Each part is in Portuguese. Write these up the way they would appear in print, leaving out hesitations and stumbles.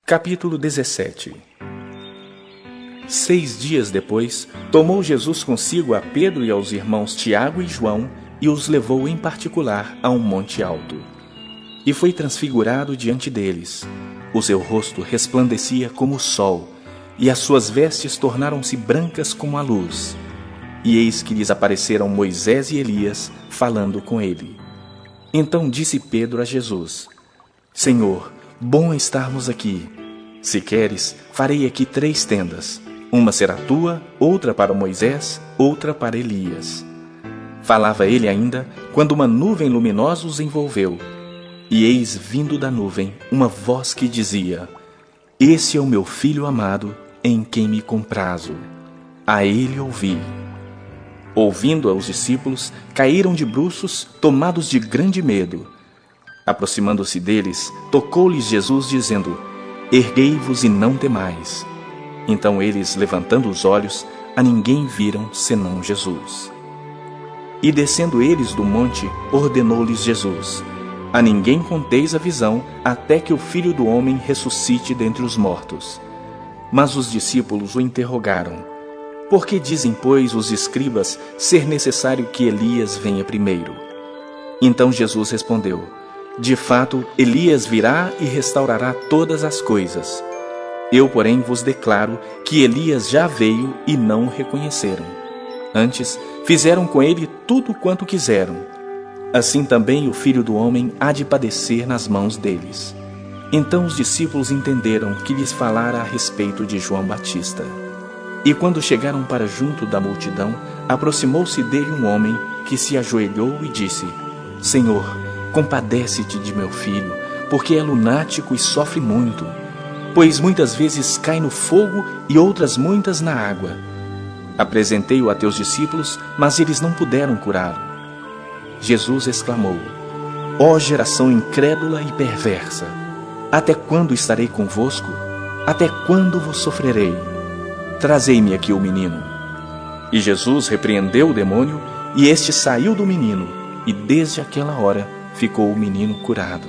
Capítulo 17. 6 dias depois, tomou Jesus consigo a Pedro e aos irmãos Tiago e João e os levou em particular a um monte alto. E foi transfigurado diante deles. O seu rosto resplandecia como o sol, e as suas vestes tornaram-se brancas como a luz. E eis que lhes apareceram Moisés e Elias, falando com ele. Então disse Pedro a Jesus: Senhor, bom estarmos aqui. Se queres, farei aqui 3 tendas. Uma será tua, outra para Moisés, outra para Elias. Falava ele ainda, quando uma nuvem luminosa os envolveu. E eis vindo da nuvem uma voz que dizia: Esse é o meu filho amado, em quem me comprazo. A ele ouvi. Ouvindo-a os discípulos, caíram de bruços, tomados de grande medo. Aproximando-se deles, tocou-lhes Jesus, dizendo: Erguei-vos e não temais. Então eles, levantando os olhos, a ninguém viram senão Jesus. E descendo eles do monte, ordenou-lhes Jesus: A ninguém conteis a visão, até que o Filho do Homem ressuscite dentre os mortos. Mas os discípulos o interrogaram: Por que dizem, pois, os escribas ser necessário que Elias venha primeiro? Então Jesus respondeu: De fato, Elias virá e restaurará todas as coisas. Eu, porém, vos declaro que Elias já veio e não o reconheceram. Antes, fizeram com ele tudo quanto quiseram. Assim também o Filho do Homem há de padecer nas mãos deles. Então os discípulos entenderam que lhes falara a respeito de João Batista. E quando chegaram para junto da multidão, aproximou-se dele um homem que se ajoelhou e disse: Senhor, compadece-te de meu filho, porque é lunático e sofre muito, pois muitas vezes cai no fogo e outras muitas na água. Apresentei-o a teus discípulos, mas eles não puderam curá-lo. Jesus exclamou: Ó geração incrédula e perversa, até quando estarei convosco? Até quando vos sofrerei? Trazei-me aqui o menino. E Jesus repreendeu o demônio, e este saiu do menino, e desde aquela hora ficou o menino curado.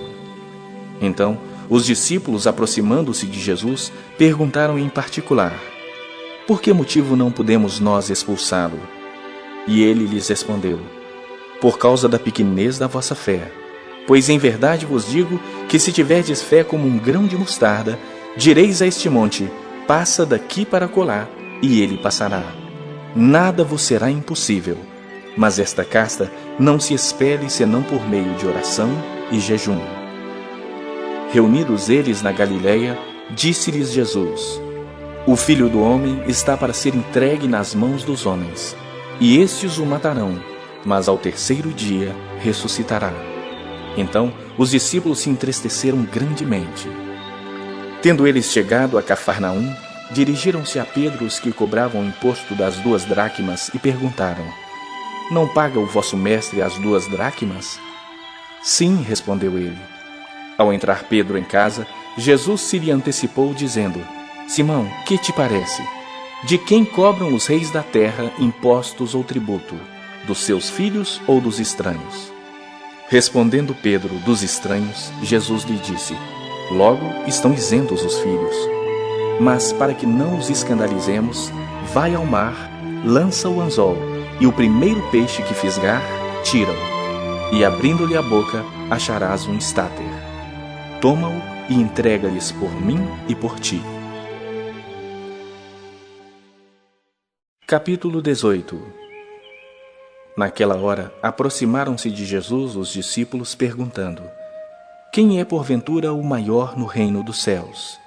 Então, os discípulos, aproximando-se de Jesus, perguntaram em particular: Por que motivo não podemos nós expulsá-lo? E ele lhes respondeu: Por causa da pequenez da vossa fé. Pois em verdade vos digo que se tiverdes fé como um grão de mostarda, direis a este monte: Passa daqui para acolá, e ele passará. Nada vos será impossível. Mas esta casta não se expele senão por meio de oração e jejum. Reunidos eles na Galileia, disse-lhes Jesus: O Filho do Homem está para ser entregue nas mãos dos homens, e estes o matarão, mas ao 3º dia ressuscitará. Então os discípulos se entristeceram grandemente. Tendo eles chegado a Cafarnaum, dirigiram-se a Pedro os que cobravam o imposto das 2 dracmas e perguntaram: Não paga o vosso mestre as 2 dracmas? Sim, respondeu ele. Ao entrar Pedro em casa, Jesus se lhe antecipou, dizendo: Simão, que te parece? De quem cobram os reis da terra impostos ou tributo? Dos seus filhos ou dos estranhos? Respondendo Pedro: Dos estranhos, Jesus lhe disse: Logo estão isentos os filhos. Mas para que não os escandalizemos, vai ao mar, lança o anzol, e o primeiro peixe que fisgar, tira-o, e abrindo-lhe a boca, acharás um estáter. Toma-o e entrega-lhes por mim e por ti. Capítulo 18. Naquela hora, aproximaram-se de Jesus os discípulos, perguntando: Quem é porventura o maior no reino dos céus?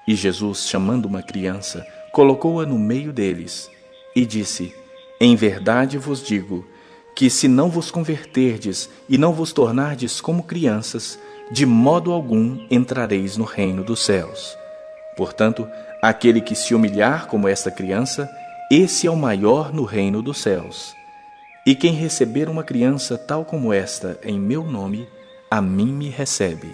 E Jesus, chamando uma criança, colocou-a no meio deles, e disse: Em verdade vos digo, que se não vos converterdes e não vos tornardes como crianças, de modo algum entrareis no reino dos céus. Portanto, aquele que se humilhar como esta criança, esse é o maior no reino dos céus. E quem receber uma criança tal como esta em meu nome, a mim me recebe.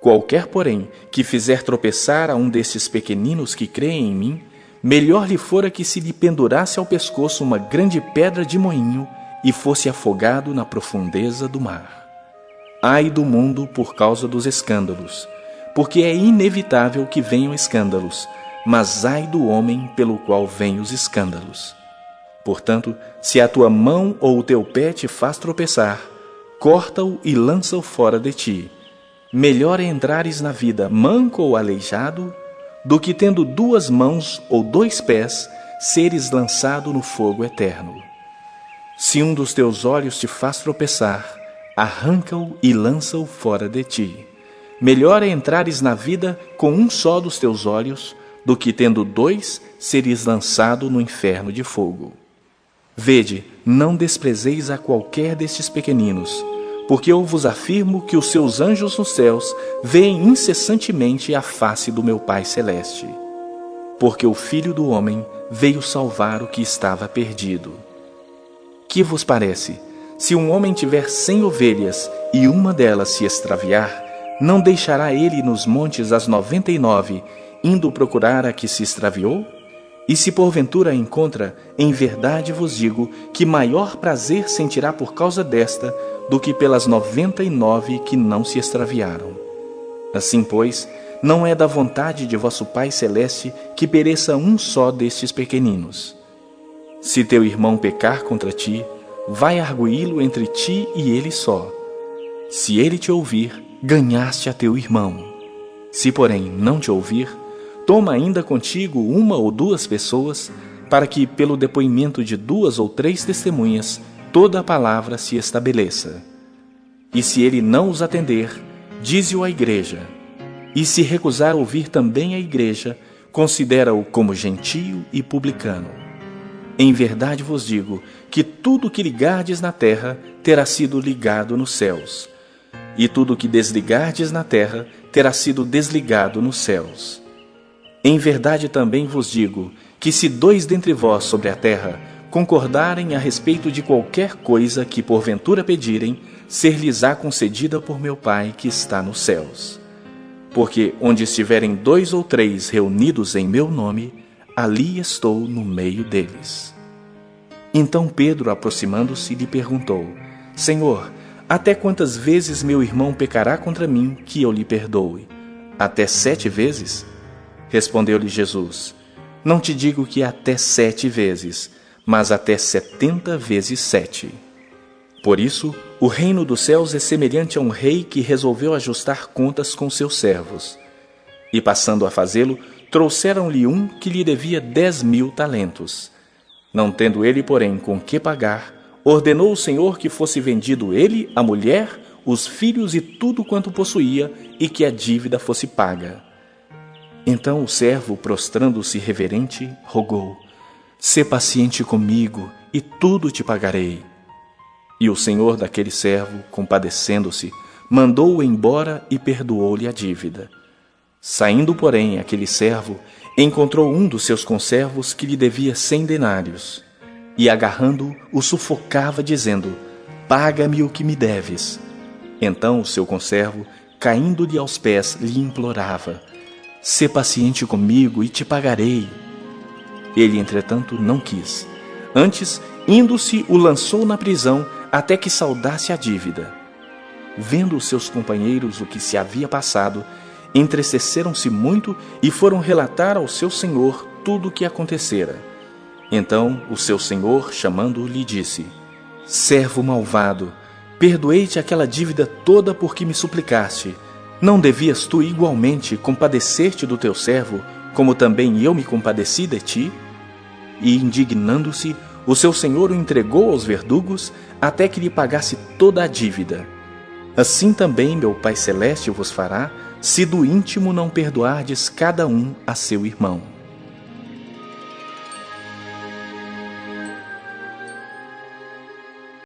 Qualquer, porém, que fizer tropeçar a um destes pequeninos que creem em mim, melhor lhe fora que se lhe pendurasse ao pescoço uma grande pedra de moinho e fosse afogado na profundeza do mar. Ai do mundo por causa dos escândalos, porque é inevitável que venham escândalos, mas ai do homem pelo qual vêm os escândalos. Portanto, se a tua mão ou o teu pé te faz tropeçar, corta-o e lança-o fora de ti. Melhor é entrares na vida manco ou aleijado, do que tendo 2 mãos ou 2 pés, seres lançado no fogo eterno. Se um dos teus olhos te faz tropeçar, arranca-o e lança-o fora de ti. Melhor é entrares na vida com um só dos teus olhos, do que tendo 2, seres lançado no inferno de fogo. Vede, não desprezeis a qualquer destes pequeninos, porque eu vos afirmo que os seus anjos nos céus veem incessantemente a face do meu Pai Celeste. Porque o Filho do Homem veio salvar o que estava perdido. Que vos parece? Se um homem tiver 100 ovelhas e uma delas se extraviar, não deixará ele nos montes as 99, indo procurar a que se extraviou? E se porventura a encontra, em verdade vos digo que maior prazer sentirá por causa desta do que pelas 99 que não se extraviaram. Assim, pois, não é da vontade de vosso Pai Celeste que pereça um só destes pequeninos. Se teu irmão pecar contra ti, vai arguí-lo entre ti e ele só. Se ele te ouvir, ganhaste a teu irmão. Se, porém, não te ouvir, toma ainda contigo 1 ou 2 pessoas, para que, pelo depoimento de 2 ou 3 testemunhas, toda a palavra se estabeleça. E se ele não os atender, dize-o à igreja. E se recusar ouvir também a igreja, considera-o como gentio e publicano. Em verdade vos digo que tudo que ligardes na terra terá sido ligado nos céus, e tudo que desligardes na terra terá sido desligado nos céus. Em verdade também vos digo que se 2 dentre vós sobre a terra concordarem a respeito de qualquer coisa que porventura pedirem, ser-lhes-á concedida por meu Pai que está nos céus. Porque onde estiverem 2 ou 3 reunidos em meu nome, ali estou no meio deles. Então Pedro, aproximando-se, lhe perguntou: Senhor, até quantas vezes meu irmão pecará contra mim que eu lhe perdoe? Até 7 vezes? Respondeu-lhe Jesus: Não te digo que até 7 vezes, mas até 70 vezes 7. Por isso, o reino dos céus é semelhante a um rei que resolveu ajustar contas com seus servos. E passando a fazê-lo, trouxeram-lhe um que lhe devia 10.000 talentos. Não tendo ele, porém, com que pagar, ordenou o Senhor que fosse vendido ele, a mulher, os filhos e tudo quanto possuía, e que a dívida fosse paga. Então o servo, prostrando-se reverente, rogou: Sê paciente comigo, e tudo te pagarei. E o senhor daquele servo, compadecendo-se, mandou-o embora e perdoou-lhe a dívida. Saindo, porém, aquele servo, encontrou um dos seus conservos que lhe devia 100 denários, e agarrando-o, o sufocava, dizendo: Paga-me o que me deves. Então o seu conservo, caindo-lhe aos pés, lhe implorava: Sê paciente comigo e te pagarei. Ele, entretanto, não quis. Antes, indo-se, o lançou na prisão até que saldasse a dívida. Vendo os seus companheiros o que se havia passado, entristeceram-se muito e foram relatar ao seu senhor tudo o que acontecera. Então o seu senhor, chamando-o, lhe disse: Servo malvado, perdoei-te aquela dívida toda porque me suplicaste. Não devias tu igualmente compadecer-te do teu servo, como também eu me compadeci de ti? E, indignando-se, o seu senhor o entregou aos verdugos até que lhe pagasse toda a dívida. Assim também meu Pai Celeste vos fará, se do íntimo não perdoardes cada um a seu irmão.